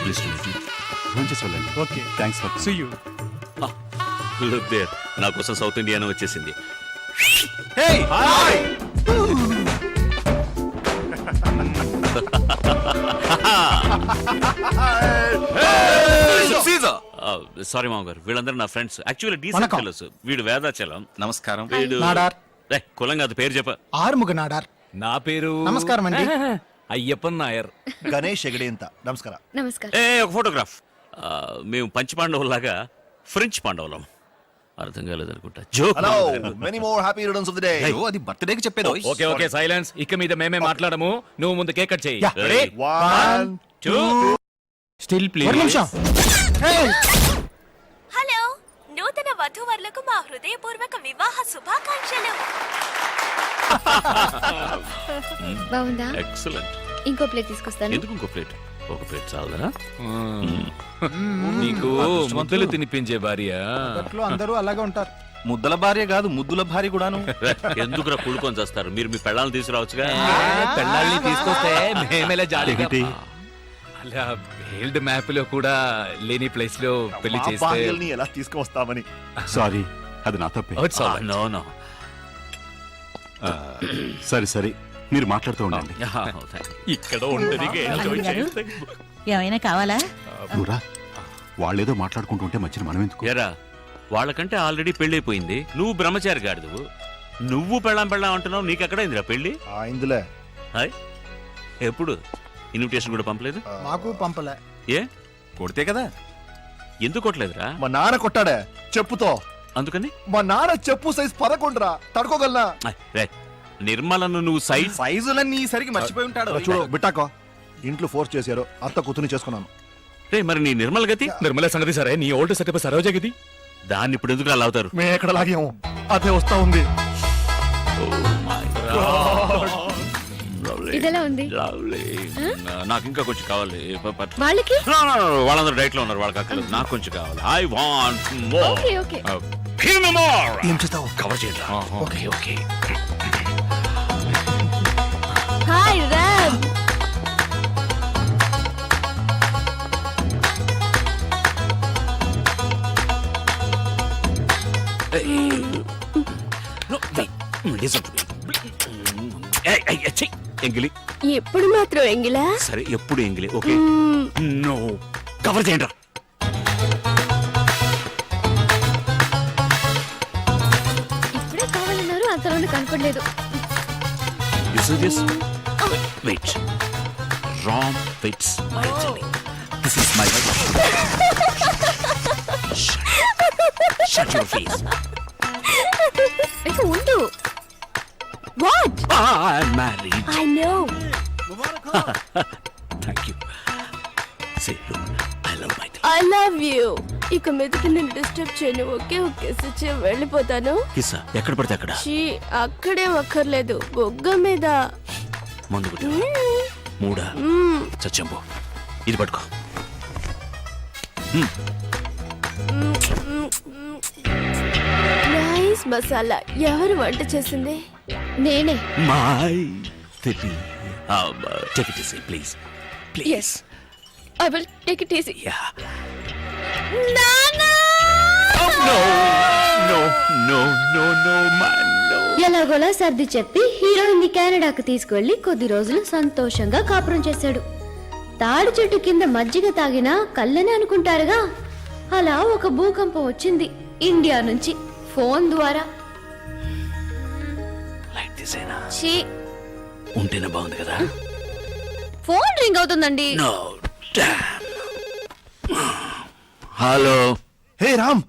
Please phone చేసి వెళ్ళండి. Okay thanks for see you. Look there, నా కోసం సౌత్ ఇండియానే వచ్చేసింది. సారీ మామగారు, వీళ్ళందరూ నా ఫ్రెండ్స్. Actually decent fellows. వీడు వేదాచలం. నమస్కారం. వీడు నాడార్. కులం కాదు, పేరు చెప్ప. ఆరుముగ నాడార్. నా పేరు నమస్కారం అండి. అయ్యప్పన్ నాయర్. గణేష్ ఎగడేంత. నమస్కారం. నమస్కారం. ఒక ఫోటోగ్రాఫ్. మేము పంచ పాండవులాగా ఫ్రెంచ్ పాండవులం. అర్థం కాలేదనుకుంటా. Joke. Hello, many more happy returns of the day. అది బర్త్డేకి చెప్పేది. Okay okay silence. ఇక మీద మేమే మాట్లాడము. నువ్వు ముందు కేక్ కట్ చేయి. Ready? 1 2 స్టిల్ ఒక ప్లీజ్. నిమిషం. హలో, నూతన వధూవరులకు మా హృదయపూర్వక వివాహ శుభాకాంక్షలు. బాగుందా? ఎక్సలెంట్. ఇంకో ప్లేట్ తీసుకొస్తాను. ఎందుకు ఇంకో ప్లేట్? ఒక ప్లేట్ చాలదా? నీకు ముద్దలు తినిపించే భార్య. అప్పట్లో అందరూ అలాగే ఉంటారు. ముద్దల భార్య కాదు, ముద్దుల భార్య కూడాను. ఎందుకురా కుళ్ళుకొని చేస్తారు? మీరు మీ పెళ్ళాలను తీసుకురావచ్చుగా. పెళ్ళాల్ని తీసుకొస్తే మేమేలా జాలిగా. అలా హెల్డ్ మ్యాప్ లో కూడా లేని ప్లేస్ లో పెళ్లి మా చేస్తే భార్యల్ని ఎలా తీసుకువస్తామని. సారీ, అది నా తప్పే. Oh, it's all right. No no. సరే సరే, మీరు మాట్లాడుతూ ఉండండి. ఇక్కడ ఒంటరిగా enjoy చేస్తే. ఏమైనా కావాలా? నువ్వురా, వాళ్ళేదో మాట్లాడుకుంటుంటే మధ్యన మనం ఎందుకు? ఎరా, వాళ్ళకంటే ఆల్రెడీ పెళ్ళైపోయింది. నువ్వు బ్రహ్మచారి గాడిదవు. నువ్వు పెళ్ళాం అంటున్నావు. నీకెక్కడైందిరా పెళ్ళి? ఇందులే హాయ్, ఎప్పుడు? ఇన్విటేషన్ కూడా పంపలేదు? మాకు పంపలే. ఏ కొడితే కదా. ఎందుకు కొట్టలేదురా? మా నాన్న కొట్టాడే చెప్పుతో. అందుకని మా నాన్న చెప్పు సైజ్ 11 తడుకోగలనా? రే, నిర్మలను నువ్వు సైజులన్నీ సరికి మర్చిపోయి ఉంటాడు. చూడు బిట్టాకో, ఇంట్లో ఫోర్స్ చేశారు, అత్త కూతుని చేసుకున్నాను. రే, మరి నీ నిర్మల గతి? నిర్మల సంగతి సరే, నీ ఓల్డ్ సెటప్ సరోజ గది. దాన్ని ఇప్పుడు ఎందుకు అలా అవుతారు? మేము ఎక్కడ లాగాము, అదే వస్తా ఉంది. ఇదెలా ఉంది? నాకు ఇంకా కొంచెం కావాలి. వాళ్ళకి వాళ్ళందరూ డైట్ లో ఉన్నారు, వాళ్ళకి అక్కర్లేదు. నాకు కొంచెం కావాలి. I want more. Okay okay. Give me more. ఏం చేస్తావు? కవర్ చేయండి. Okay okay. హాయ్ రామ్. ఎంగిలి. ఎప్పుడు మాత్రం ఎంగిలా? సరే, ఎప్పుడు ఎంగిలి. ఓకే. నో, కవర్ చేయండి. ఇప్పుడే కావాలన్నారు, అంతలోనే కనపడలేదు. Wait. Rom fits my jelly. This is my Shut your face. ఇక ఉండు. What? I'm married. I know. Thank you. Say, look, I love my I love you. ఇక మీదకి నేను డిస్టర్బ్ చేయను. ఓకే ఓకే సిచ్చి వెళ్ళిపోతాను. కిస్సా ఎక్కడ పడితే అక్కడ. చీ, అక్కడే అక్కర్లేదు, బొగ్గ మీద. ముందు కొట్టు. మూడా చచ్చంబో. ఇది పట్టుకో. నైస్ మసాలా. ఎవరు వంట చేసింది? నేనే. మై తిప్పి. Take it easy, please. Please. I will take it easy. Yeah. నానా! No, no, no, no, no, man, no. ఎలాగోలా సర్ది చెప్పి హీరోయిన్ ని కెనడాకు తీసుకువెళ్లి కొద్ది రోజులు సంతోషంగా కాపురం చేశాడు. తాడి చెట్టు కింద మజ్జిగ తాగినా కళ్ళని అనుకుంటారుగా, అలా ఒక భూకంపం వచ్చింది ఇండియా నుంచి ఫోన్ ద్వారా. Like this, అయినా ఛీ, ఉంటేనే బాగుంది కదా. ఫోన్ రింగ్ అవుతుందండి. No, damn. హలో. హే రామ్,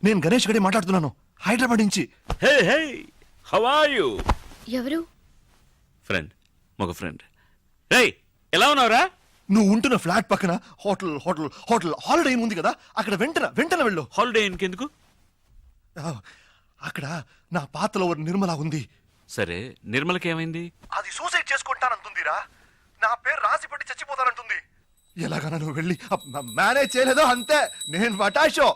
నేను గణేష్ గడి మాట్లాడుతున్నాను, హైదరాబాద్ నుంచి. హే హే, హౌ ఆర్ యు? ఎవరు? ఫ్రెండ్, మగ ఫ్రెండ్. రేయ్, ఎలా ఉన్నావురా? నువ్వు ఉంటున్న ఫ్లాట్ పక్కన హోటల్ హోటల్ హోటల్ హాలిడే ఉంది కదా, అక్కడ వెంటనే వెళ్ళు. హాలిడే ఇంకెందుకు? అక్కడ నా పాతలో నిర్మల ఉంది. సరే, నిర్మలకి ఏమైంది? అది సూసైడ్ చేసుకుంటానంటుందిరా. నా పేరు రాసి పెట్టి చచ్చిపోతానంటుంది. ఎలాగైనా నువ్వు వెళ్ళి మేనేజ్ చేయలేదో అంతే, నేను మటాషో.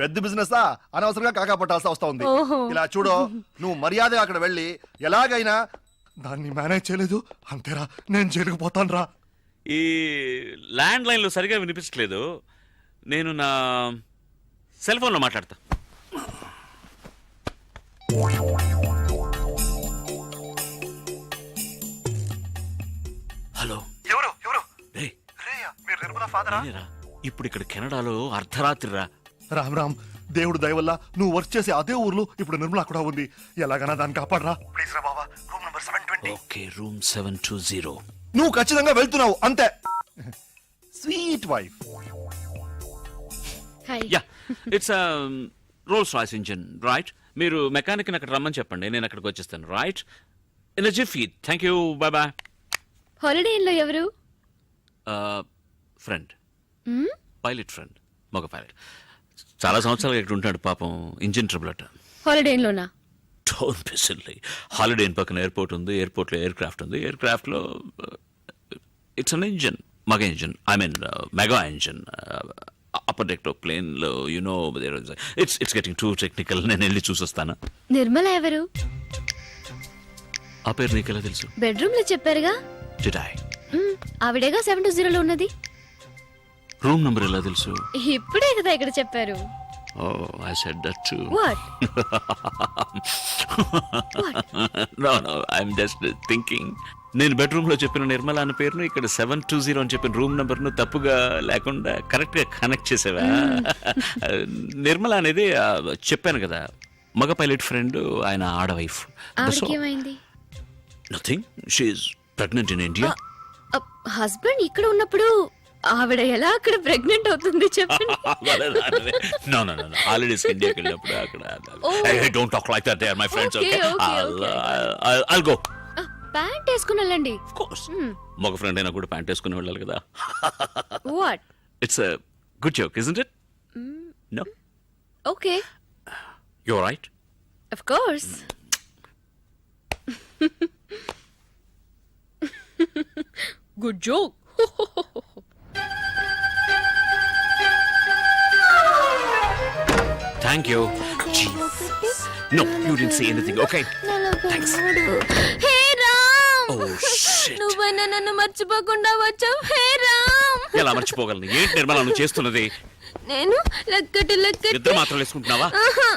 పెద్ద బిజినెస్ అనవసరంగా కాకా పట్టాల్సి వస్తా ఉంది. ఇలా చూడు, నువ్వు మర్యాద అక్కడ వెళ్ళి ఎలాగైనా దాన్ని మేనేజ్ చేయలేదు అంతేరా, నేను జైలుకు పోతాను రా. ఈ ల్యాండ్ లైన్లో సరిగా వినిపించట్లేదు. నేను నా సెల్ ఫోన్లో మాట్లాడతా. హలో, ఎవరు ఎవరు రేయ్, రేయా, మీరు నిర్మల ఫాదరా? నేనేరా. ఇప్పుడు ఇక్కడ కెనడాలో అర్ధరాత్రి రా. రామ్ రామ్, దేవుడు దయ వల్ల నువ్వు వర్క్ చేసే అదే ఊర్లో ఇప్పుడు నిర్మల కూడా ఉంది. ఎలాగైనా దాన్ని కాపాడరా ప్లీజ్ రా బాబా. Room number 720. Okay, room 720. నువ్వు ఖచ్చితంగా వెళ్తున్నావు అంతే. Sweet wife. Hi. Yeah, it's Rolls Royce engine, right? మీరు మెకానిక్ని అక్కడ రమ్మని చెప్పండి, నేను అక్కడికి వచ్చేస్తాను, right? In jiffy. Thank you, bye bye. Holiday ఇన్లో ఎవరు? Friend, hmm? పైలట్ ఫ్రెండ్, మగ పైలట్. చాలా సంవత్సరాలు ఇక్కడ ఉంటాడు పాపం, ఇంజిన్ ట్రబుల్ అట. హాలిడే ఇన్లోనా? Don't be silly. Holiday Inn పక్కన ఎయిర్పోర్ట్ ఉంది, ఎయిర్పోర్ట్లో ఎయిర్ క్రాఫ్ట్ ఉంది, ఎయిర్ క్రాఫ్ట్లో ఇట్స్ అన్ ఇంజిన్, మగ engine, I mean mega engine. Upper deck ప్లేన్లో you know it's getting too technical. నేను వెళ్ళి చూసొస్తాను. నిర్మల ఎవరు? ఆ పేరు నీకెలా తెలుసు? బెడ్రూమ్ లో చెప్పారుగా. Did I? మ్మ్, ఆవిడేగా 720లో ఉన్నది. రూమ్ నెంబర్ ఎలా తెలుసు? ఇప్పుడే కదా ఇక్కడ చెప్పారు. Oh, I said that too. What? No, I'm just thinking. నేను బెడ్రూమ్ లో చెప్పిన నిర్మల అన్న పేరును ఇక్కడ 720 అని చెప్పిన రూమ్ నెంబర్ ను తప్పుగా లేకుండా కరెక్ట్ గా కనెక్ట్ చేసావా? నిర్మల అనేది చెప్పాను కదా, మగ పైలట్ ఫ్రెండ్, ఆయన ఆడ వైఫ్. ఆవిడకి ఏమైంది? Nothing, she's pregnant in India. Husband ఇక్కడ ఉన్నప్పుడు ఆవిడ ఎలా అక్కడ ప్రెగ్నెంట్ అవుతుంది చెప్పండి. No. హాలిడేస్ ఇండియాకి వెళ్ళినప్పుడు అక్కడ. Hey, don't talk like that. They are my friends. Okay. I'll go. Pant వేసుకుని వెళ్ళండి. Of course. మగ ఫ్రెండ్ అయినా కూడా ప్యాంట్ వేసుకుని వెళ్ళాలి కదా. What? It's a good joke, isn't it? No? Okay, You're right. Of course. Good joke. Thank you. Jesus. No, you didn't say anything. Okay. Thanks. Hey Ram, Oh, shit. నువ్వైనా నన్ను మర్చిపోకుండా వచ్చావు. హే రామ్, ఎలా మర్చిపోగలను? ఏంటి నిర్మల నువ్వు చేస్తున్నది? నేను లెక్కటి ఇద్దరు మాత్రం వేసుకుంటున్నావా? ఆహా,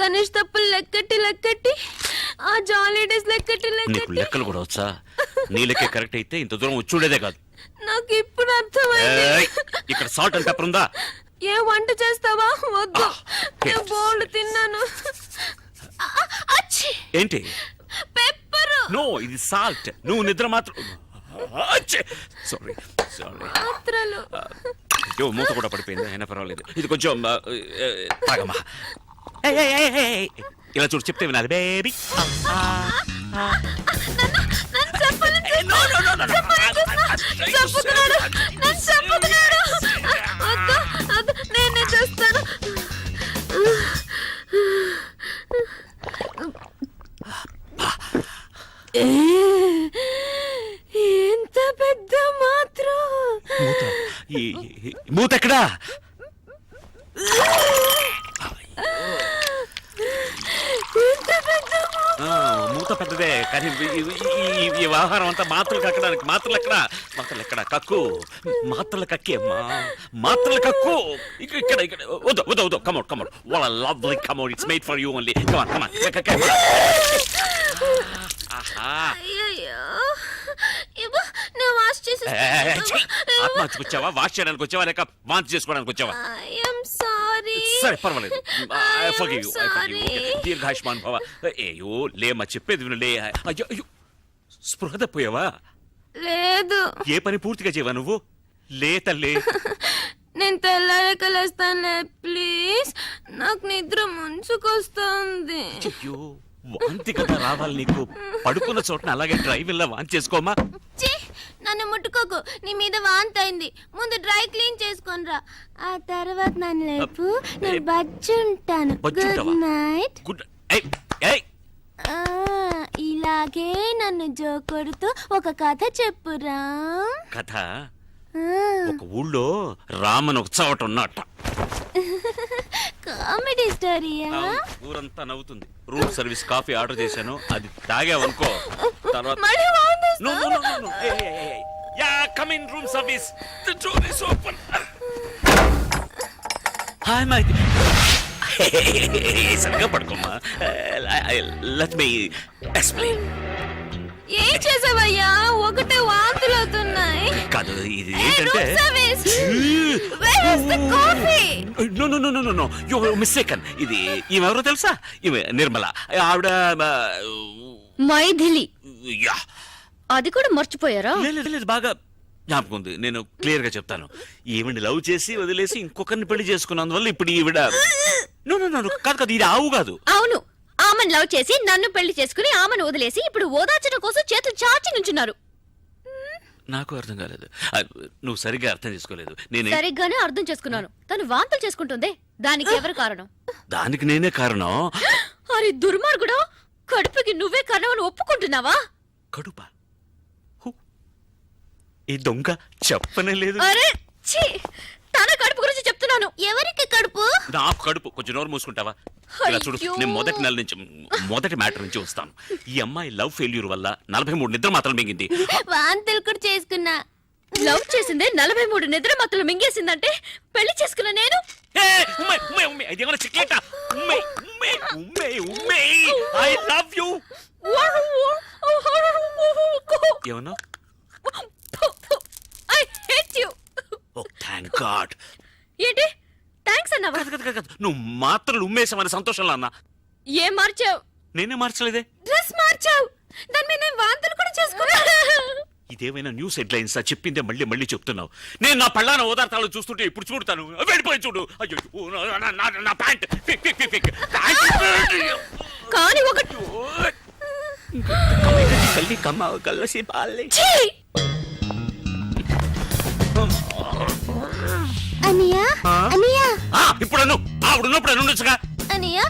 గణేష్ తప్పులు లెక్కటి ఆ జాలీ డేస్ లెక్కటి నీకు లెక్కలు కూడా వచ్చా? నీ లెక్క కరెక్ట్ అయితే ఇంత దూరం వచ్చి ఉండేదే కాదు. నాకు ఇప్పుడు అర్థమైంది. ఏయ్, ఇక్కడ సాల్ట్ అండ్ పెప్పర్ ఉందా? ఏ వంట చేస్తావా? వద్దు, నేను yes. బోల్డ్ తిన్నాను. ఏంటి? పెప్పరు నో, ఇది సాల్ట్. నువ్వు నిద్ర మాత్రం. సారీ. మాత్రలు. అయ్యో, మూత కూడా పడిపోయింది, అయినా పర్వాలేదు. ఇది కొంచెం తాగమ్మా. ఇలా చూడు, చెప్తే వినాలి బేబీ. చంపుతున్నాడు, నన్ను చంపుతున్నాడు. వద్దు, వద్దు, నేనే చేస్తాను. ఎంత పెద్ద మాత్రం. మూత ఎక్కడా? మూత పెద్దదే, కానీ ఈ వ్యవహారం అంతా మాత్రలు కక్కడానికి. మాత్రలు ఎక్కడ? కక్కు. మాత్రలు కక్కేమ్మా, మాత్రలు కక్కు. ఇక్కడ వద్దు. Come out. What a lovely commode. It's made for you only. Come on. అయ్యయ్యో, ఇవ్వు, నేను వాష్ చేసి. ఆత్మహత్యకు వచ్చావా, వాష్ చేయడానికి వచ్చావా, లేక వాంతి చేసుకోవడానికి వచ్చావా? I'm sorry. సరే, పర్వాలేదు. I am Forgive you. sorry. దీర్ఘాయుష్మాన్ భవ. అయ్యో, లేమ్మా, చెప్పేది విను, లే. అయ్యో, స్పృహ తప్పోయావా? లేదు, ఏ పని పూర్తిగా చేయవా నువ్వు? లే తల్లి. నేను తెల్లారక లేస్తానులే, ప్లీజ్. నాకు నిద్ర ముంచుకొస్తుంది. అయ్యో, వాంతి కదా రావాలి నీకు. పడుకున్న చోటన అలాగే డ్రైవిల్లా వాంతి చేసుకోమా. ఛీ, నన్ను ముట్టుకోకు. నీ మీద వాంతి అయింది. ముందు డ్రై క్లీన్ చేసుకొనిరా, ఆ తర్వాత నన్ను లేపు. నేను బజ్జుంటాను. గుడ్ బజ్జుంటావా? నైట్. గుడ్. ఏయ్. ఇలాగే నన్ను జోకొడుతూ ఒక కథ చెప్పురా. కథ? ఒక ఊళ్ళో రామన్ ఒక చోట ఉన్నట్ట. కామెడీ స్టోరీయా? ఊరంతా నవ్వుతుంది. రూమ్ సర్వీస్ కాఫీ ఆర్డర్ చేశాను, అది తాగావనుకో తర్వాత. మళ్ళీ వాంతి No. Hey. Yeah, come in room service. The door is open. Hi, my. సరిగా పడుకోమ్మా. Let me explain. ఏం చేసావయ్యా? ఒకటే వాంతులు అవుతున్నాయి. కాదు ఇది ఏంటంటే నో యు మిస్టేకన్. ఇది ఈమె ఎవరో తెలుసా? ఈమె నిర్మల. ఆవిడ మైథిలి. యా. అది కూడా మర్చిపోయారా? లేదు బాగా జ్ఞాపకం ఉంది. నేను క్లియర్ గా చెప్తాను. ఈవిడ లవ్ చేసి వదిలేసి ఇంకొకరిని పెళ్లి చేసుకున్నందువల్ల ఇప్పుడు ఈవిడ నో కాదు ఇది ఆవు కాదు. అవును, ఆమెను లవ్ చేసి నన్ను పెళ్లి చేసుకుని ఆమెను వదిలేసి ఇప్పుడు ఓదార్చడం కోసం చేతులు చాచి నుంచున్నారు. నాకు అర్థం కాలేదు. నువ్వు సరిగ్గా అర్థం చేసుకోలేదు. నేను సరిగ్గానే అర్థం చేసుకున్నాను. తను వాంతులు చేసుకుంటుంది. దానికి ఎవరు కారణం? దానికి నేనే కారణం. అరే దుర్మార్గుడు, కడుపుకి నువ్వే కారణం అని ఒప్పుకుంటున్నావా? కడుపా? ఈ దొంగ చెప్పనే లేదు. అరే ఛీ, తన కడుపు గురించి చెప్తున్నాను. ఎవరికి కడుపు? నాకు కడుపు. కొంచెం నోరు మూసుకుంటావా? ఇలా చూడు, అయ్యో. నేను మొదటి మ్యాటర్ నుంచి వస్తాను. ఈ అమ్మాయి లవ్ ఫెయిల్యూర్ వల్ల 43 నిద్ర మాత్రం మింగింది. వాంతులు కూడా చేసుకున్నా. లవ్ చేసిందే 43 నిద్ర మత్తులు మింగేసిందంటే పెళ్లి చేసుకున్న నేను ఇదేమన్నా చిక్లేట? I love you. ఏమన్నా? I hate you. Oh thank God. ఏంటి థాంక్స్ అన్నావా? నువ్వు మాత్రలు ఉమ్మేసామని సంతోషంలో అన్నా. ఏం మార్చావు? నేనే మార్చలేదే. డ్రెస్ మార్చావు. దాని మీద నేను వాంతులు కూడా చేసుకున్నా. ఇదేమైనా న్యూస్ హెడ్లైన్స్ చెప్పిందే మళ్ళీ మళ్ళీ చెప్తున్నావు. నేను నా పళ్ళాన ఓదార్తాలు చూస్తుంటే ఇప్పుడు చూడతాను. వెళ్ళిపోయి చూడు. అయ్యో నా ప్యాంట్ కానీ ఒక కల్లి కమ్మ కల్లసి పాలి. ఛీ! అనియా అనియా ఇప్పుడు ఆవిడున్నప్పుడు ఉండొచ్చుగా. అనియా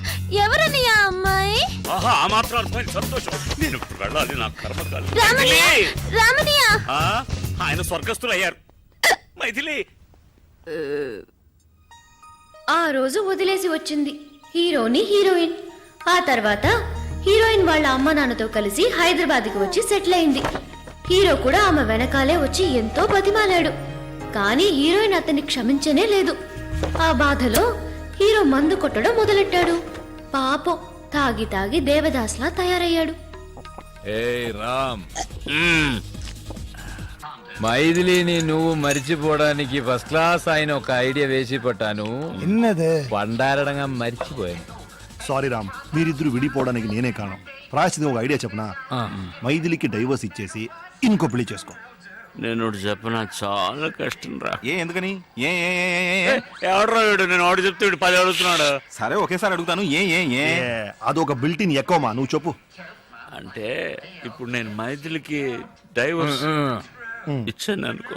ఎవరనియా అమ్మాయి? ఆహా, ఆ మాత్రం అర్థమైంది. సంతోషం. నేను ఇప్పుడు వెళ్ళాలి. నా కర్మకాలి. రామనియా రామనియా. ఆయన స్వర్గస్థులు అయ్యారు. మైథిలి ఆ రోజు వదిలేసి వచ్చింది హీరోని హీరోయిన్. ఆ తర్వాత హీరోయిన్ వాళ్ళ అమ్మ నాన్నతో కలిసి హైదరాబాద్కి వచ్చి సెటిల్ అయింది. హీరో కూడా ఆమె వెనకాలే వచ్చి ఎంతో బతిమాలాడు. కానీ హీరోయిన్ అతన్ని క్షమించనే లేదు. ఆ బాధలో హీరో మందు కొట్టడం మొదలెట్టాడు. పాపం తాగి తాగి దేవదాస్లా తయారయ్యాడు. ఏయ్ రామ్, మైథిలిని నువ్వు మర్చిపోవడానికి ఫస్ట్ క్లాస్ ఆయన ఒక ఐడియా వేసి పట్టాను. ఎన్నదే పండారడంగా మర్చిపోయాను. సారీ రామ్, మీరిద్దరు విడిపోవడానికి నేనే కారణం. ప్రాయశ్చితం ఒక ఐడియా చెప్పనా? మైథిలికి డైవర్స్ ఇచ్చేసి ఇంకో పెళ్లి చేసుకో. నేను చెప్పిన చాలా కష్టం రా. ఎందుకని? ఎవడరా వీడు? నేను ఆడు చెప్తే వీడు 10 అడుగుతున్నాడు. సరే ఒకేసారి అడుగుతాను. అదొక బిల్టిన్ ఎక్కువమా, నువ్వు చెప్పు. అంటే ఇప్పుడు నేను మైథిలికి డైవర్స్ ఇచ్చాను అనుకో,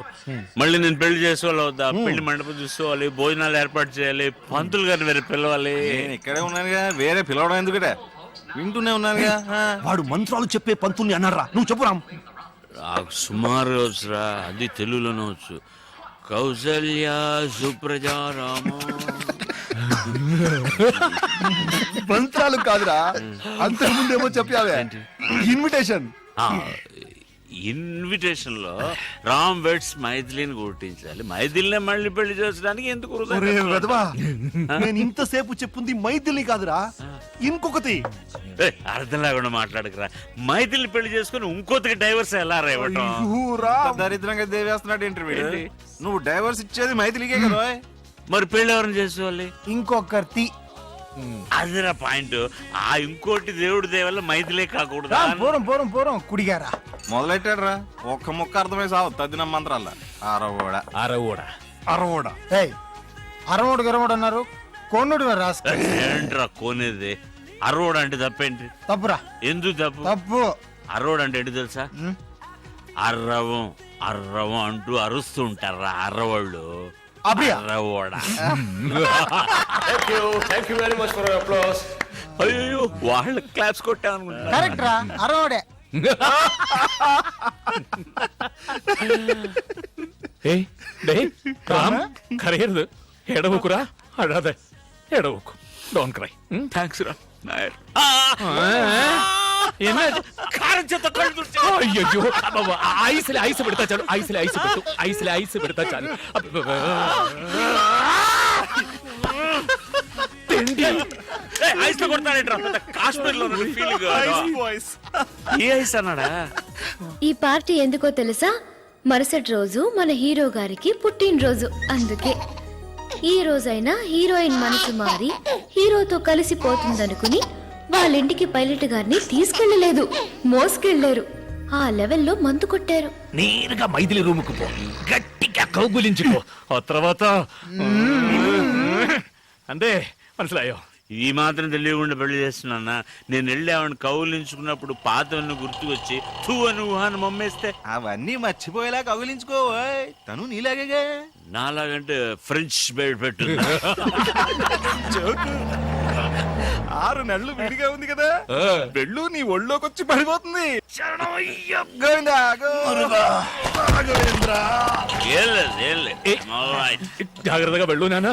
మళ్ళీ నేను పెళ్లి చేసుకోవాలి వద్దా? పెళ్లి మండపం చూసుకోవాలి, భోజనాలు ఏర్పాటు చేయాలి, పంతులు గారిని వేరే పిలవాలి. నేను ఇక్కడే ఉన్నానుగా, వేరే పిలవడం ఎందుకట? వింటూనే ఉన్నానుగా. వాడు మంత్రాలు చెప్పే పంతుల్ని అన్నారా? నువ్వు చెప్పు రామ్. నాకు సుమారు వచ్చురా, అది తెలుగులోనే వచ్చు. కౌసల్య సుప్రజా రామ. మంత్రాలు కాదురా, అంతకుముందేమో చెప్పావే ఇన్విటేషన్. ఇన్విటేషన్ లో రామ్ వెడ్స్ మైథిలిని గుర్తించాలి. మైథిలినే మళ్ళీ పెళ్లి చేసడానికి ఎందుకు ఒరే వెధవా, నేను ఇంతసేపు చెప్పుంది మైథిలి కాదురా, ఇంకొకటి. అర్థం లేకుండా మాట్లాడకరా. మైథిలిని పెళ్లి చేసుకుని ఇంకొకటికి డైవర్స్ ఎలా రేవటం? దరిద్రంగా దేవేస్తున్నాడు ఇంటర్వ్యూ. నువ్వు డైవర్స్ ఇచ్చేది మైథిలికే కదా. మరి పెళ్లి ఎవరిని చేసుకోవాలి? ఇంకొకటి. అదిరా పాయింట్. ఆ ఇంకోటి దేవుడి దేవల్ల మైథిలే కాకూడదు. పూరం కుడిగారా మొదలెట్టాడు రా. ఒక్క ముక్క అర్థమై సావు తద్దిన మంత్రాల. అరవోడా ఏయ్, అరవోడు గరవోడు అన్నారు. కోనుడు రాస్తా. ఏంట్రా కోనేది? అరవోడు అంటే తప్పేంటి? తప్పురా. ఎందుకు తప్పు? తప్పు. అరవోడు అంటే ఏంటి తెలుసా? అర్రవం అర్రవం అంటూ అరుస్తూ ఉంటారా అర్రవాళ్ళు. అర్రవోడా. అయ్యో, వాళ్ళ క్లాప్స్ కొట్టాను అనుకుంటా. కరెక్ట్ రా, అరవోడే. కరేయదు. ఎడవకురా, అడాదే ఎడవకు. Don't cry. థ్యాంక్స్ రా నాయర్. కారం చేత కళ్ళు తుడిచావు. అయ్యయ్యో అబ్బబ్బ, ఐస్లే ఐస్ పెడతా చాలు, ఐస్లే ఐస్ పెట్టు, ఐస్లే ఐస్ పెడతా చాలు. అబ్బబ్బ. తిండి. ఐస్ లో కొడతానేట్రా కాశ్మీర్ లో ఫీలింగ్ ఏ ఐస్ అన్నాడా? ఈ పార్టీ ఎందుకో తెలుసా? మరుసటి రోజు మన హీరో గారికి పుట్టినరోజు. అందుకే ఈ రోజైనా హీరోయిన్ మనసు మారి హీరోతో కలిసిపోతుందనుకుని వాళ్ళింటికి పైలట్ గారిని తీసుకెళ్లలేదు, మోసుకెళ్లారు. ఆ లెవెల్లో మందు కొట్టారు. నేరుగా మైథిలి రూముకు పో, గట్టిగా కౌగులించుకో, ఆ తర్వాత అంతే మనసులాయో. ఈ మాత్రం తెలియకుండా పెళ్లి చేస్తున్నా. నేను వెళ్ళి ఆవిడ కౌలించుకున్నప్పుడు పాతవన్నీ గుర్తుకొచ్చి తూ అని ఊహాన్ని మమ్మేస్తే అవన్నీ మర్చిపోయేలా కౌగిలించుకోవోయ్. తను నీలాగే నాలాగంటే ఫ్రెంచ్ బెడ్ పెట్టు. 6 నెలలు విడిగా ఉంది కదా, వెళ్ళు నీ ఒళ్ళోకి వచ్చి పడిపోతుంది. గోవిందా, గోవింద్రా. జాగ్రత్తగా వెళ్ళు నాన్న.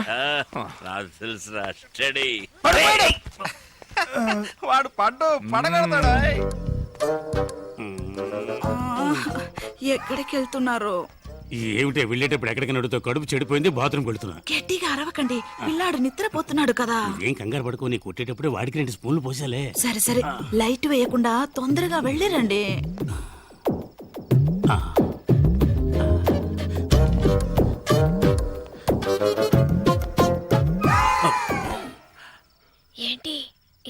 నాకు తెలుసురా, స్టడీ. వాడు పడగడతాడా? ఎక్కడికి వెళ్తున్నారు? ఏమిటే వెళ్ళేటప్పుడు ఎక్కడికి నడుతో కడుపు చెడిపోయింది, బాత్రూమ్ వెళ్తున్నా. గట్టిగా అరవకండి, పిల్లాడు నిద్రపోతున్నాడు కదా. ఏం కంగారు పడుకో, నీ కొట్టేటప్పుడు వాడికి 2 స్పూన్లు పోసాలే. సరే సరే, లైట్ వేయకుండా తొందరగా వెళ్ళిరండి. ఏంటి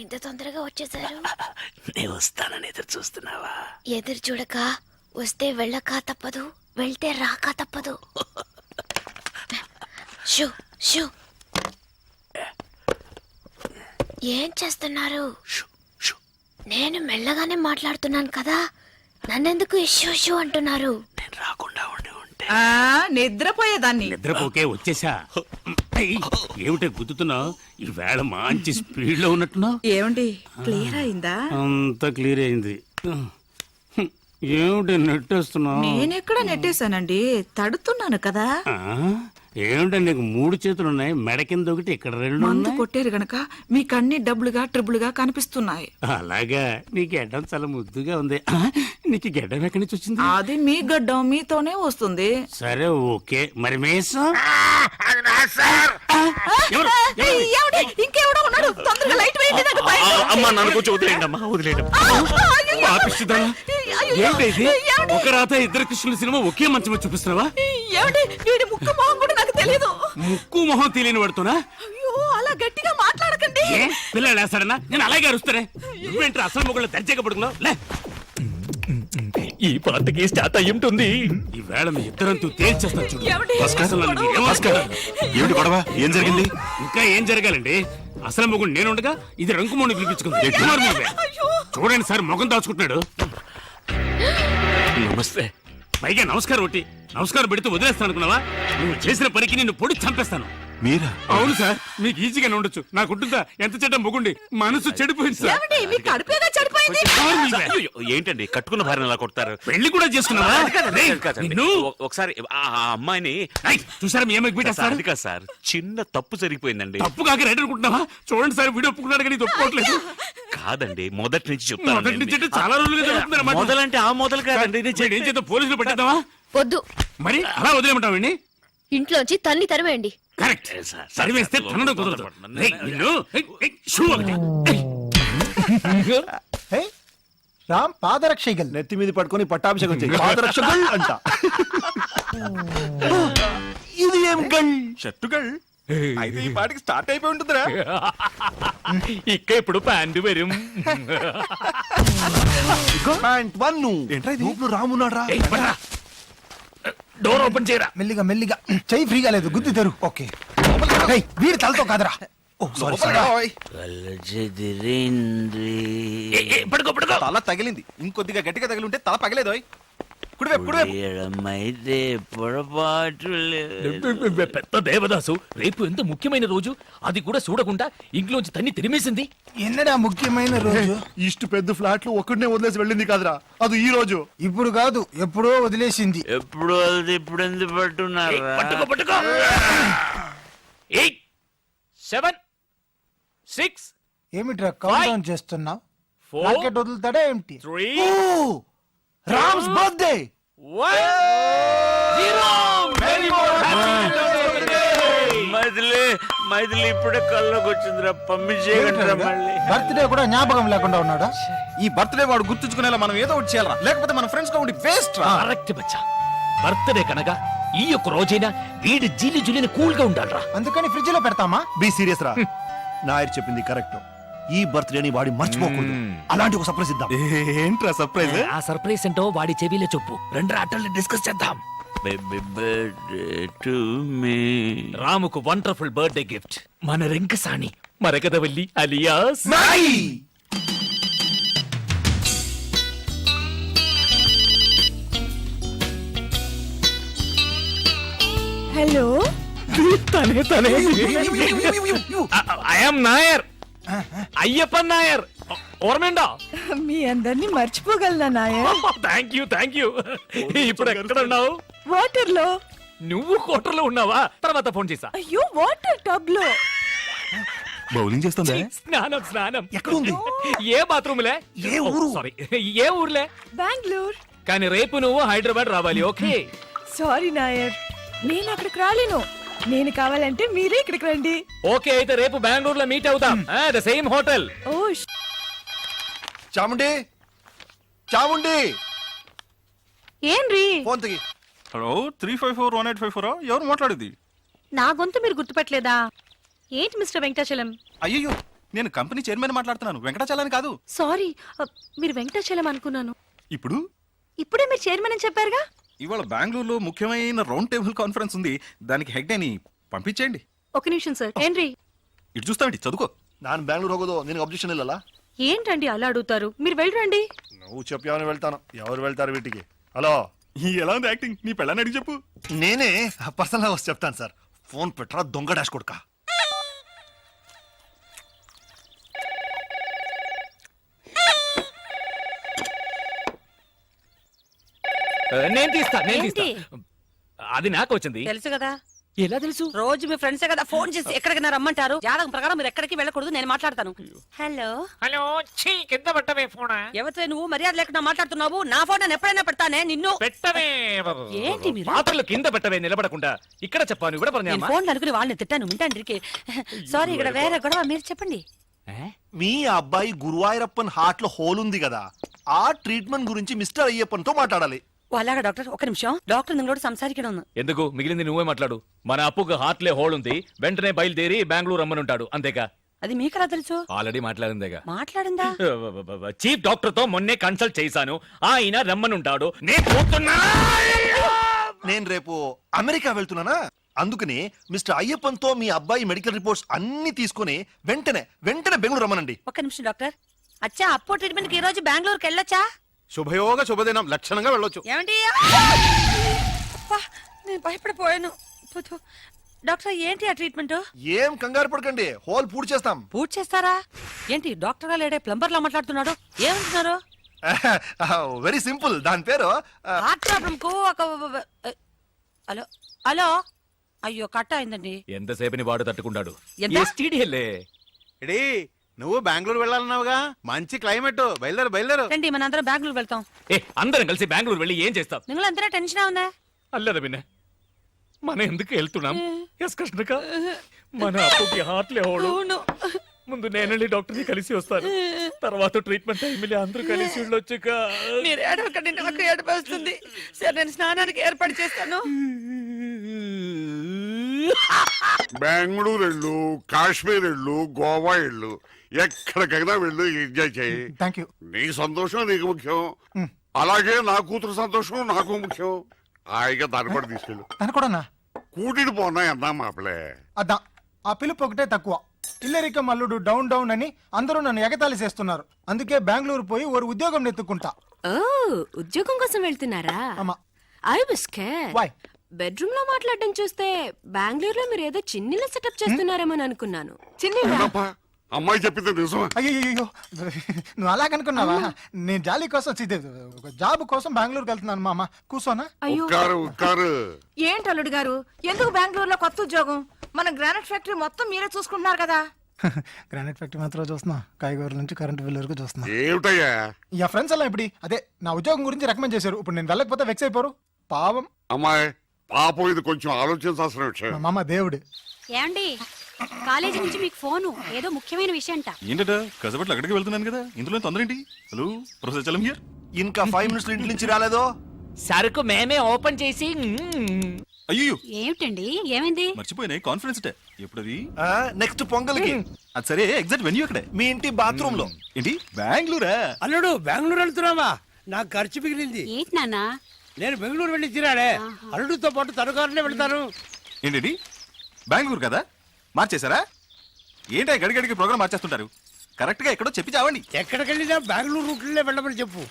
ఇంత తొందరగా వచ్చేసారు? నేను వస్తానని ఎదురు చూస్తున్నావా? ఎదురు చూడక వస్తే వెళ్ళక తప్పదు, వెళ్తే రాక తప్పదు. Shoe shoe. ఏం చేస్తున్నారు? నేను మెల్లగానే మాట్లాడుతున్నాను కదా, నన్నెందుకు షూ షూ అంటున్నారు? నేను రాకుండా ఉంటే నిద్రపోయేదాన్ని. నిద్రపోకే వచ్చేసా. ఏయ్, ఏమిటే గుద్దుతున్నావు? ఈ వేళ మంచి స్పీడ్ లో ఉన్నట్టున్నావు. ఏమండి, క్లియర్ అయిందా? అంతా క్లియర్ అయింది. ఏమిటి నెట్టేస్తున్నావు? నేనెక్కడ నెట్టేశానండి, తడుతున్నాను కదా. ఏమిటో నీకు 3 చేతులు ఉన్నాయి, మెడ కింద ఒకటి, ఇక్కడ 2 మందు ఉన్నాయి. కొట్టారు గనక మీకు అన్ని డబ్బులుగా ట్రిబులుగా కనిపిస్తున్నాయి. అలాగా, నీ గెడ్డం చాలా ముద్దుగా ఉంది. నీకు ఈ గెడ్డం ఎక్కడి నుంచి వచ్చింది? అది మీ గడ్డం మీతోనే వస్తుంది. సరే ఓకే, మరి మేసం ఇంకెవడో ఉన్నాడు, తొందరగా లైట్ వేయండి. నాకు భయం. అమ్మా నన్ను కొంచెం వదిలేయండి అమ్మా, వదిలేయండి. పాపిస్తుందా? ఏంటి ఇది? ఒక రాత 2 కృష్ణుల సినిమా ఒకే మంచం చూపిస్తున్నావా? ఏమండి, వీడి ముక్కు మొహం కూడా నాకు తెలియదు. ముక్కు మొహం తెలియని పడుతున్నా? అయ్యో, అలా గట్టిగా మాట్లాడకండి. ఏ పిల్లలు వేస్తాడన్నా? నేను అలాగే అరుస్తానే. నువ్వేంటి అసలు మొగుళ్ళ దర్జాగా పడుకున్నావు? లే, ఈ పాటకి స్టార్ట్ అయ్యి ఉంటుంది. ఈ వేళ మీ ఇద్దరంతూ తేల్చేస్తాను చూడు. ఏమండి? అసలు నన్ను మీరేం ఏమిటి గొడవ? ఏం జరిగింది? ఇంకా ఏం జరగాలండి? అసలు మొగుడు నేనుండగా ఇది రంకుమోని పిలిపించుకుంది. కుమార్ నువ్వే. చూడండి సార్, మొగం దాచుకుంటున్నాడు. నమస్తే. పైగా నమస్కారం ఒకటి, నమస్కారం పెడితే వదిలేస్తాను అనుకున్నావా? నువ్వు చేసిన పనికి నిన్ను పొడి చంపేస్తాను. మీరా? అవును సార్, మీకు ఈజీగానే ఉండొచ్చు. నాకుంటుందా? ఎంత చెడ్డ మొగుండి, మనసు చెడిపోయింది సార్. ఏమండి, మీ కడుపేగా చెడిపోయింది. కుమార్ నువ్వే. అయ్యో, ఏంటండి కట్టుకున్న భార్యను అలా కొడతారు? పెళ్లి కూడా చేసుకున్నావా? రేయ్, కాదండి. నిన్ను. ఒకసారి ఆ అమ్మాయిని ఏయ్, చూసారా మీ అమ్మాయికి పెట్టేస్తారు? అది కాదు సార్, చిన్న తప్పు జరిగిపోయిందండి. తప్పు కాక రైట్ అనుకుంటున్నావా? చూడండి సార్, వీడియో ఒప్పుకున్నాడు కానీ ఇది ఒప్పుకోవట్లేదు. కాదండి, మొదటి నుంచి మొదటి నుంచి చెప్తాను. అంటే చాలా రోజులుగా జరుగుతుందన్నమాట. మొదలంటే ఆ మొదలు కాదండి, నేను వీడు ఏం చేద్దాం, పోలీసులు పెట్టేద్దామా? వద్దు, మరి అలా వదిలేమంటావండి? ఇంట్లోంచి తన్ని తరివేయండి. కరెక్ట్, సరివేస్తే తనడం కుదరదు. రేయ్, నిన్ను. ఏయ్, ఏయ్, షూ ఒకటి. ఏయ్. రామ్ పాదరక్షగల్. నెత్తి మీద పట్టుకొని పట్టాభిషేకం చేయి. పాదరక్షకుల్ అంట. ఇది ఏం గల్? షర్టుగల్. అయితే ఈ పాటికి స్టార్ట్ అయిపోయి ఉంటుందిరా. ఇక్క ఇప్పుడు ప్యాంటు వരും. ప్యాంట్ 1. ఏంట్రా ఇది? లోపల రామున్నాడ్రా. డోర్ ఓపెన్ చేయరా. మెల్లిగా మెల్లిగా, చెయ్యి ఫ్రీగా లేదు, గుద్ది తెరు. ఓకే, ఏయ్, వీడి తలతో కాదురా. ఓ సారీ సారీ. ఓయ్. పడుకో పడుకో. తల తగిలింది, ఇంకొద్దిగా గట్టిగా తగిలి ఉంటే తల పగలేదోయ్. కుడివైపు కుడివైపు. అయితే పొరపాటు పెద్ద దేవదాసు, రేపు ఎంత ముఖ్యమైన రోజు, అది కూడా చూడకుండా ఇంట్లోంచి తన్ని తిరిమేసింది. ఎన్నడా ముఖ్యమైన రోజు? ఇష్ట పెద్ద ఫ్లాట్ లో ఒక్కడనే వదిలేసి వెళ్ళింది కాదురా, అది ఈ రోజు. ఇప్పుడు కాదు, ఎప్పుడో వదిలేసింది. ఎప్పుడు అది ఇప్పుడు ఎందుకు పట్టున్నారు? పట్టుకో పట్టుకో. 8 7 6 ఏమిట్రా కౌంట్ డౌన్ చేస్తున్నావు? 4 రాకెట్ వదులుతాడా ఏమిటి? 3 ఓ, రామ్స్ బర్త్డే. మైథిలి ఇప్పుడే కల్లోకి వచ్చిందిరా, పంపించేయగలరా మళ్ళీ? బర్త్డే కూడా జ్ఞాపకం లేకుండా ఉన్నాడా? ఈ బర్త్డే వాడు గుర్తుంచుకునేలా మనం ఏదో ఒకటి చేయాలరా, లేకపోతే మన ఫ్రెండ్స్ గా ఉండి వేస్ట్ రా. కరెక్ట్ బచ్చా. బర్త్డే కనగా ఈ యొక్క రోజైనా వీడి జీలి జులిని కూల్ గా ఉండాలరా. అందుకని ఫ్రిడ్జ్ లో పెడతామా? బి సీరియస్ రా. నాయర్ చెప్పింది కరెక్ట్. ఈ బర్త్డేని వాడి మర్చిపోకూడదు. అలాంటి ఒక సర్ప్రైజ్ ఇద్దాం. ఏంట్రా సర్ప్రైజ్? ఆ సర్ప్రైజ్ ఏంటో వాడి చెవిలో చెప్పు. రెండు ఆటల్ని డిస్కస్ చేద్దాం. Baby birthday to me. రాముకు వండర్ఫుల్ బర్త్డే గిఫ్ట్ మన రింకసాణి మరకదవల్లి అలియాస్ హలో, తనే తనే ఐఎమ్ నాయర్, అయ్యప్పన్ నాయర్. ఓర్మేండా? మీ అందరినీ మర్చిపోగలనా నాయర్? Thank you. ఇప్పుడు ఎక్కడ ఉన్నావు? వాటర్ లో. నువ్వు కోటర్లో ఉన్నావా? తర్వాత ఫోన్ చేసా. అయ్యో, వాటర్ టబ్ లో. బౌలింగ్ చేస్తుందా? స్నానం ఎక్కడ ఉంది? ఏ బాత్రూమ్లే? ఏ ఊరు? సారీ, ఏ ఊర్లే? బెంగళూరు. కానీ రేపు నువ్వు హైదరాబాద్ రావాలి. ఓకే? సారీ నాయర్, నేను అక్కడికి రాలేను. నేను కావాలంటే మీరే ఇక్కడికి రండి. ఓకే, అయితే రేపు బెంగళూరులో మీట్ అవుతాం. The same hotel. Oh Chamundi, Chamundi, ఏంరి ఫోన్ తెగి. హలో, 3541854 ఎవరు మాట్లాడేది? నా గొంతు మీరు గుర్తుపట్టలేదా? ఏంటి మిస్టర్ వెంకటాచలం? అయ్యో, నేను కంపెనీ చైర్మన్ మాట్లాడుతున్నాను, వెంకటాచలాని కాదు. సారీ, మీరు వెంకటాచలం అనుకున్నాను. ఇప్పుడు ఇప్పుడే మీరు చైర్మన్ అని చెప్పారుగా. ఇవాళ బెంగళూరులో ముఖ్యమైన రౌండ్ టేబుల్ కాన్ఫరెన్స్ ఉంది, దానికి హెడ్ అని పంపించేయండి. ఒక నిమిషం సార్. ఏంరి ఇటు చూస్తామండి, చదువుకో. ನಾನು ಬ್ಯಾಂಗ್ಳೂರ್ ಹೋಗೋದು ನಿನಗೆ ಅಬ್ಜೆಕ್ಷನ್ ಇಲ್ಲಲ್ಲ? ఏంటండి అలా అడుగుతారు? మీరు వెళ్ళరండి. నువ్వు చెప్పావని వెళ్తాను. ఎవరు వెళ్తారు వీటికి? హలో, ఎలా ఉంది యాక్టింగ్? నీ పెళ్ళని అడిగి చెప్పు. నేనే పర్సనల్ గా వచ్చి చెప్తాను సార్. ఫోన్ పెట్టరా దొంగ డాష్ కొడుక. నేను తీస్తా. ఏంటి? అది నాకు వచ్చింది. తెలుసు కదా, ఎలా తెలుసు? రోజు మీ ఫ్రెండ్సే కదా ఫోన్ చేసి ఎక్కడికైనా రమ్మంటారు. జాతకం ప్రకారం మీరు ఎక్కడికి వెళ్ళకూడదు, నేను మాట్లాడతాను. హలో హలో, కింద పెట్టవే ఫోన్. ఎవరితో నువ్వు మర్యాద లేకుండా మాట్లాడుతున్నావు? నా ఫోన్ నేను ఎప్పుడైనా పెడతానే నిన్ను. పెట్టవే. ఏంటి మీరు? పాత్రలు కింద పెట్టవే, నిలబడకుండా. ఇక్కడ చెప్పాను, ఇక్కడ నేను పర్ణామా. ఫోన్ అనుకుని వాళ్ళని తిట్టాను. వింటాండ్రికి. సారీ, ఇక్కడ వేరే గొడవ. మీరు చెప్పండి. మీ అబ్బాయి గురువాయూరప్పన్ హార్ట్ లో హోల్ ఉంది కదా, ఆ ట్రీట్మెంట్ గురించి మిస్టర్ అయ్యప్పన్ తో మాట్లాడాలి. ఓ, అలాగా డాక్టర్. ఒక నిమిషం. డాక్టర్ నిങ്ങളోട് సంസാരിക്കണം. ఎందుకు? మిగిలింది నువ్వే మాట్లాడు. మన అప్పుకు హార్ట్లే హోల్ ఉంది, వెంటనే బయలుదేరి బెంగళూరు రమ్మనుంటాడు. అంతేగా? అది మీకెలా తెలుసు? ఆల్రెడీ మాట్లాడిందేగా. మాట్లాడిందా? చీఫ్ డాక్టర్ తో మొన్నే కన్సల్ట్ చేశాను, ఆయన రమ్మనుంటాడు. నేను పోతున్నా. నేను రేపు అమెరికా వెళ్తున్నానా, అందుకని మిస్టర్ అయ్యప్పన్ తో మీ అబ్బాయి మెడికల్ రిపోర్ట్స్ అన్ని తీసుకుని వెంటనే బెంగళూరు రమ్మనండి. ఒక నిమిషం డాక్టర్. అచ్చా, అప్పో ట్రీట్మెంట్ కి ఈ రోజు బెంగళూరుకి వెళ్ళొచ్చా? శుభయోగ శుభదినం, లక్షణంగా వెళ్ళొచ్చు. ఏమండి? అబ్బా, నేను భయపడిపోయాను. డాక్టర్, ఏంటి ఆ ట్రీట్మెంట్? ఏం కంగారు పడకండి, హోల్ పూర్తి చేస్తాం. పూర్తి చేస్తారా? ఏంటి డాక్టర్ గా లేడే ప్లంబర్ లా మాట్లాడుతున్నాడు? ఏమంటున్నారు? వెరీ సింపుల్, దాని పేరు హార్ట్ ప్రాబ్లం కు ఒక హలో హలో. అయ్యో, కట్ అయిందండి. ఎంతసేపని వాడు తట్టుకుంటాడు. ఎంత? STD-లే. ఎడీ, నువ్వు బెంగళూరు వెళ్ళాలన్నావుగా, మంచి క్లైమేట్, బయలుదేరు. రండి, మన అందరం బెంగళూరు వెళ్తాం. అందరం కలిసి బెంగళూరు వెళ్ళి ఏం చేస్తాం? നിങ്ങൾ అంతనే టెన్షన్ ఉందా? అల్లదా బిన్న, మనం ఎందుకు వెళ్తున్నాం? ఎస్ కృష్ణక, మన అప్పుకి హార్ట్లే హోల్. అవును. ముందు నేనండి డాక్టర్ ని కలిసి వస్తాను, తర్వాత ట్రీట్మెంట్ టైంలో అందరూ కలిసి వెళ్ళొచ్చుక. మీరు ఏడవకండి, నాకు ఏడుపు వస్తుంది. సరే, నేను స్నానానికి ఏర్పాటు చేస్తాను. బెంగళూరు వెళ్ళు, కాశ్మీర్ వెళ్ళు, గోవా వెళ్ళు, ఎక్కడికైనా వెళ్ళు, ఎంజాయ్ చేయి. Thank you. నీ సంతోషం నీకు ముఖ్యం, అలాగే నా కూతురు సంతోషం నాకు ముఖ్యం. హాయిగా దాన్ని కూడా తీసుకెళ్ళు. తను కూడానా? కూటిని పోనా అన్నా మాపలే. అద్దా, ఆ పిలుపు ఒకటే తక్కువ. ఇల్లరిక మల్లుడు డౌన్ డౌన్ అని అందరూ నన్ను ఎగతాళి చేస్తున్నారు. అందుకే బెంగళూరు పోయి ఒక ఉద్యోగం నెత్తుకుంటా. ఓ, ఉద్యోగం కోసం వెళ్తున్నారా? అమ్మా. I was scared. Why? Bedroom లో మాట్లాడడం చూస్తే బెంగళూరులో మీరు ఏదో చిన్నిల సెటప్ చేస్తున్నారేమో అనుకున్నాను. ఏంటప్పా, అమ్మాయి చెప్పింది నిజమా? అయ్యో, నువ్వు అలాగనుకున్నావా? నేను జాలీ కోసం జాబ్ కోసం బెంగళూరుకి వెళ్తున్నాను. మామ కూర్చోనా? ఉక్కారు ఏంటి అల్లుడు గారు, ఎందుకు బెంగళూరులో కొత్త ఉద్యోగం? మన గ్రానైట్ ఫ్యాక్టరీ మొత్తం మీరే చూసుకుంటున్నారు కదా. గ్రానైట్ ఫ్యాక్టరీ మాత్రం చూస్తున్నా, కాయగూరల నుంచి కరెంట్ బిల్ వరకు చూస్తున్నా. ఏమిటయ్యా ఇక ఫ్రెండ్స్ అలా ఇప్పుడు అదే నా ఉద్యోగం గురించి రికమెండ్ చేశారు. ఇప్పుడు నేను వెళ్ళకపోతే వెక్స్ అయిపోరు. పావం అమ్మాయి పాపం, ఇది కొంచెం ఆలోచించాల్సిన విషయం. మా మామ దేవుడు. ఏమండి కాలేజీ నుంచి మీకు ఫోను, ఏదో ముఖ్యమైన విషయం అంట. ఏంటట కసబట్లు అక్కడికి వెళ్తున్నాను కదా, ఇందులో తొందర ఏంటి? Hello professor Chalam here. ఇంకా 5 minutes ఇంటి నుంచి రాలేదో? సరుకు మేమే ఓపెన్ చేసి అయ్యో ఏమిటండి ఏమైంది? మర్చిపోయినాయి, కాన్ఫరెన్స్ డే ఎప్పుడది? నెక్స్ట్ పొంగల్కి. అది సరే, ఎగ్జాక్ట్ వెన్యూ అక్కడే. మీ ఇంటి బాత్రూమ్ లో. ఏంటి బెంగళూరా? అల్లుడు బెంగళూరు వెళ్తున్నావా? నాకు ఖర్చు మిగిలింది. ఏంటి నాన్న? నేను బెంగళూరు వెళ్ళి తిరాడే. అల్లుడితో పాటు తనుకారులే వెళ్తాను. ఏంటి బెంగళూరు కదా, మార్చేశారా? ఏంటి గడిగడికి ప్రోగ్రామ్ మార్చేస్తుంటారు? కరెక్ట్ గా ఎక్కడో చెప్పి చావండి. ఎక్కడికి వెళ్ళినా బెంగళూరు రూట్లే వెళ్ళమని చెప్పు.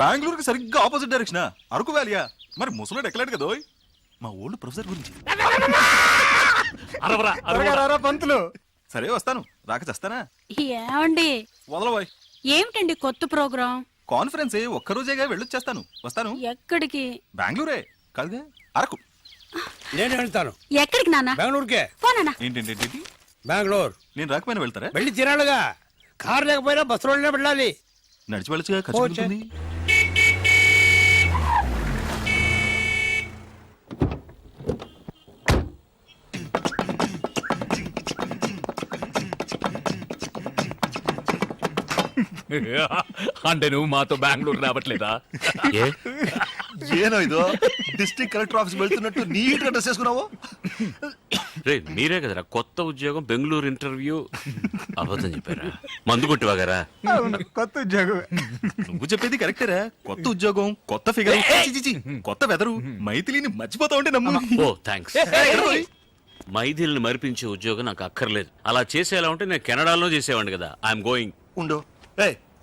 బెంగళూరుకి సరిగ్గా ఆపోజిట్ డైరెక్షన్. అరకు వ్యాలియా? మరి ముసలోడు ఎక్కలేడు కదా. మా ఓల్డ్ ప్రొఫెసర్ గురించి. త్వరగా రారా పంతులు. సరే వస్తాను, రాక చేస్తానా? ఏమండి వదలబోయ్. ఏమిటండి కొత్త ప్రోగ్రాం? కాన్ఫరెన్స్ ఒక్కరోజేగా వెళ్ళొచ్చేస్తాను. వస్తాను. ఎక్కడికి? బెంగళూరే కాదుగా, అరకు. నేను వెళ్తాను. ఎక్కడికి నాన్న? బెంగళూరుకే. పోనా? ఏంటి బెంగళూరు నేను రాకపోయినా వెళ్తారా? వెళ్ళి తిరాడుగా. కారు లేకపోయినా బస్సులోనే వెళ్ళాలి. నడిచి వెళ్ళొచ్చుగా, ఖర్చు ఉంటుంది. అంటే నువ్వు మాతో బెంగళూరు రావట్లేదా? ఏనో ఇదో డిస్ట్రిక్ట్ కలెక్టర్ ఆఫీస్ వెళ్తున్నట్టు నీట్ గా డ్రెస్ చేసుకున్నావు. రే మీరే కదరా కొత్త ఉద్యోగం బెంగళూరు ఇంటర్వ్యూ అబద్ధం చెప్పారా? మందు కొట్టివాగారా? అవును, కొత్త ఉద్యోగం. నువ్వు చెప్పేది కరెక్టేరా. కొత్త ఉద్యోగం, కొత్త ఫిగర్, కొత్త వెదరు. మైథిలిని మర్చిపోతా ఉంటే నమ్ము. ఓ థ్యాంక్స్. మైథిల్ని మరిపించే ఉద్యోగం నాకు అక్కర్లేదు. అలా చేసేలా ఉంటే నేను కెనడాలో చేసేవాడిని కదా. I'm going. ఉండు,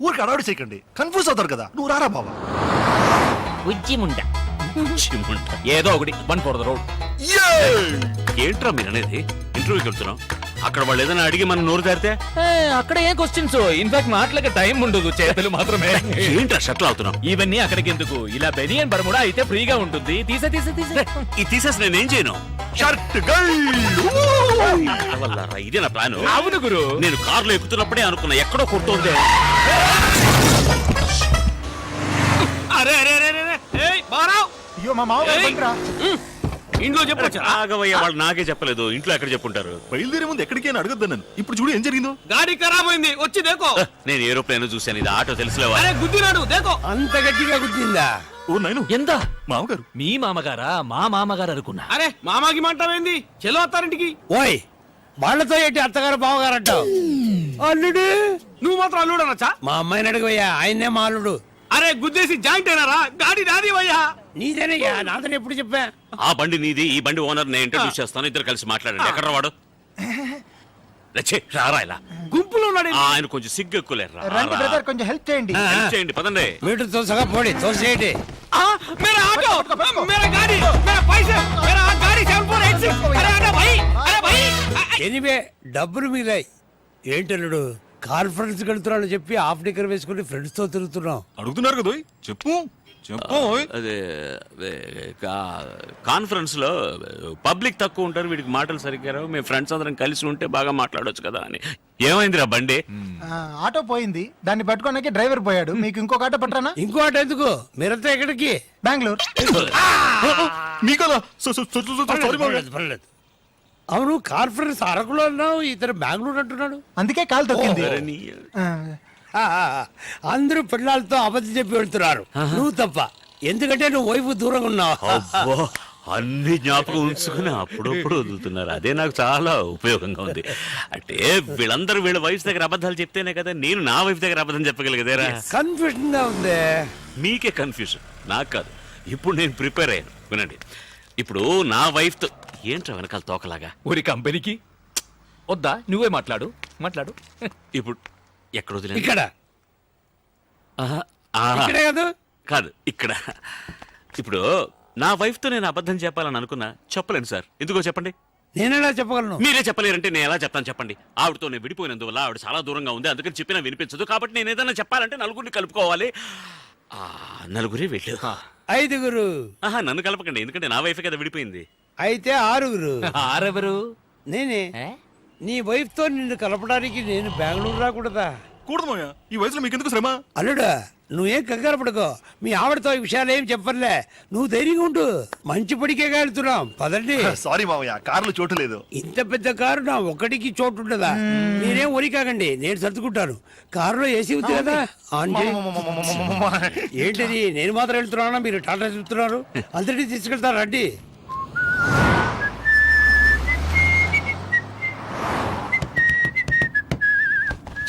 ఊరికి అడవాడి చేయకండి, కన్ఫ్యూజ్ అవుతారు కదా. నువ్వు రారా బాబా. ఉజ్జిముండ ఏదో ఒకటి 1 for the road. ఏంట్రా మీరు అనేది? ఇంటర్వ్యూకి వెళ్తున్నాం, అక్కడ వాళ్ళు ఏదైనా అడిగి మనం నోరు దారితే అక్కడ ఏం క్వశ్చన్స్? ఇన్ఫాక్ట్ మాటలకి టైం ఉండదు, చేతులు మాత్రమే. ఏంట్రా షట్లు అవుతున్నాం? ఇవన్నీ అక్కడికి ఎందుకు? ఇలా బెనియన్ బర్ముడా అయితే ఫ్రీగా ఉంటుంది. తీసే ఇది తీసేసి నేనేం చేయను? షర్ట్ వల్లరా, ఇదే నా ప్లాన్. అవును గురు. నేను కారులో ఎక్కుతున్నప్పుడే అనుకున్నా ఎక్కడో కొడుతుంది. అరే అరే అరే అరే ఏయ్ బారావ్, అయ్యో మా మామ బండిరా. ఇంట్లో చెప్పొచ్చా? రాఘవయ్య వాళ్ళు నాకే చెప్పలేదు, ఇంట్లో ఎక్కడ చెప్పుంటారు? బయలుదేరే ముందు ఎక్కడికి అని అడగద్దు నన్ను. ఇప్పుడు చూడు ఏం జరిగిందో. గాడి ఖరాబ్ అయింది, వచ్చి దేకో. నేను ఏరోప్లేన్ చూశాను, ఇది ఆటో తెలుసులేవా? అరే గుద్దినాడు, దేకో. అంత గట్టిగా గుద్దిందా? ఓ నైను, ఎంత? మామగారు. మీ మామగారా? మా మామగారు అనుకున్నా. అరే మామాకి మంటావేంది? చెలో అత్తారింటికి. ఓయ్, వాళ్ళతో ఏంటి అత్తగారు బావగారు అంటావు? అల్లుడు, నువ్వు మాత్రం అల్లుడు అనొచ్చా? మా అమ్మాయిని అడగవయ్యా, ఆయన్నే మా అల్లుడు. అరే గుద్దేసి జాయింట్ అయినారా? గాడి నాది వయ్యా. నీదేనయ్యా, నాదని ఎప్పుడు చెప్పా? ఆ బండి నీది, ఈ బండి ఓనర్ నేను ఇంట్రడ్యూస్ చేస్తాను, ఇద్దరు కలిసి మాట్లాడండి. ఎక్కడ వాడు? రారా ఇలా. గుంపులో ఉన్నాడు. ఆయన కొంచెం సిగ్గు ఎక్కువలేరు. రండి బ్రదర్, కొంచెం హెల్ప్ చేయండి. హెల్ప్ చేయండి, పదండి. మీటర్ తోసగా పోడి, తోసేయండి. मेरा ऑटो, मेरा गाड़ी, मेरा पैसे, मेरा गाड़ी 7486. अरे अरे भाई, अरे भाई. ఎనివే డబ్బులు మిగిలాయి. ఏంటల్లుడు, కాన్ఫరెన్స్ వెళ్తున్నాను చెప్పి హాఫ్ డిక్కర్ వేసుకుని ఫ్రెండ్స్ తో తిరుగుతున్నాం. అడుగుతున్నారు కదా, చెప్పు చెప్పు. అదే కాన్ఫరెన్స్ లో పబ్లిక్ తక్కువ ఉంటారు, వీడికి మాటలు సరిగ్గా రావు. మేము ఫ్రెండ్స్ అందరం కలిసి ఉంటే బాగా మాట్లాడొచ్చు కదా అని. ఏమైందిరా బండి? ఆటో పోయింది, దాన్ని పట్టుకోడానికి డ్రైవర్ పోయాడు. మీకు ఇంకొక ఆటో పట్టరానా? ఇంకో ఆట ఎందుకు? మీరంతా ఎక్కడికి? బెంగళూరు. మీకలా పర్లేదు. అవును, కాన్ఫరెన్స్ అరకులో అన్నావు, ఇతను బెంగళూరు అంటున్నాడు. అందుకే కాలు తొక్కింది. అందరూ పిల్లలతో అబద్ధం చెప్పి వెళ్తున్నారు, నువ్వు తప్ప. ఎందుకంటే నువ్వు వైపు దూరంగా ఉన్నావు. అబ్బో, అన్ని జ్ఞాపకం ఉంచుకుని అప్పుడప్పుడు వదులుతున్నారు. అదే నాకు చాలా ఉపయోగంగా ఉంది. అంటే వీళ్ళందరూ వీళ్ళ వైఫ్ దగ్గర అబద్ధాలు చెప్తేనే కదా నేను నా వైఫ్ దగ్గర అబద్ధం చెప్పగలిగేదేరా. కన్ఫ్యూజన్ గా ఉంది. మీకే కన్ఫ్యూజన్, నాకు కాదు. ఇప్పుడు నేను ప్రిపేర్ అయ్యాను, వినండి. ఇప్పుడు నా వైఫ్ తో ఏంట్రా వెనకాల తోకలాగా? ఊరి కంపెనీకి వద్దా? నువ్వే మాట్లాడు. ఇప్పుడు ఎక్కడ వదిలేదు? ఇక్కడ ఇక్కడే కాదు, కాదు ఇక్కడ. ఇప్పుడు నా వైఫ్ తో నేను అబద్ధం చెప్పాలని అనుకున్నా, చెప్పలేను సార్. ఎందుకో చెప్పండి. నేనేలా చెప్పగలను? మీరే చెప్పలేరంటే నేను ఎలా చెప్తాను చెప్పండి. ఆవిడతో నేను విడిపోయినందువల్ల ఆవిడ చాలా దూరంగా ఉంది, అందుకని చెప్పినా వినిపించదు. కాబట్టి నేను ఏదైనా చెప్పాలంటే నలుగురిని కలుపుకోవాలి. నలుగురే వెళ్ళు. 5గురు. నన్ను కలపకండి, ఎందుకంటే నా వైఫ్ కదా విడిపోయింది. అయితే 6గురు. ఆరెవరు? నేనే. నీ వైఫ్ తో నిన్ను కలపడానికి నేను బెంగళూరు రాకూడదా? కూడదు మావయ్య, ఈ వయసులో మీకెందుకు శ్రమ? అల్లుడా నువ్వేం కంగారు పడుకో, మీ ఆవిడతో ఈ విషయాలు ఏం చెప్పర్లే, నువ్వు ధైర్యంగా ఉండు. మంచి పడికే వెళ్తున్నాం, పదండి. సారీ మావయ్య, కారులో చోటు లేదు. ఇంత పెద్ద కారు నా ఒక్కడికి చోటు ఉంటుందా? మీరేం ఒరి కాకండి, నేను సర్దుకుంటాను. కారులో ఏసీ ఉంది కదా, ఆన్ చేయి. ఏంటిది, నేను మాత్రం వెళ్తున్నానా, మీరు టాటా చెప్తున్నారు? అందరినీ తీసుకెళ్తారు రండి.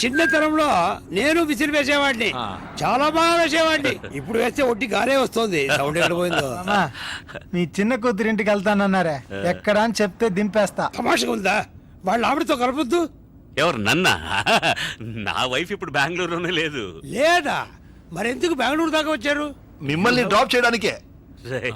చిన్నతనంలో నేను విసిరి వేసేవాడిని, చాలా బాగా వేసేవాడిని. ఇప్పుడు వేస్తే ఒట్టి గారే వస్తుంది. సౌండ్ ఎక్కడ పోయిందో. మామా, మీ చిన్న కూతురింటికి వెళ్తానన్నారే, ఎక్కడ అని చెప్తే దింపేస్తా. తమాషగా ఉందా? వాళ్ళ ఆవిడతో కలపొద్దు. ఎవరు నన్నా? నా వైఫ్ ఇప్పుడు బెంగళూరులోనే లేదు. లేదా మరెందుకు బెంగళూరు దాకా వచ్చారు? మిమ్మల్ని డ్రాప్ చేయడానికే. రే,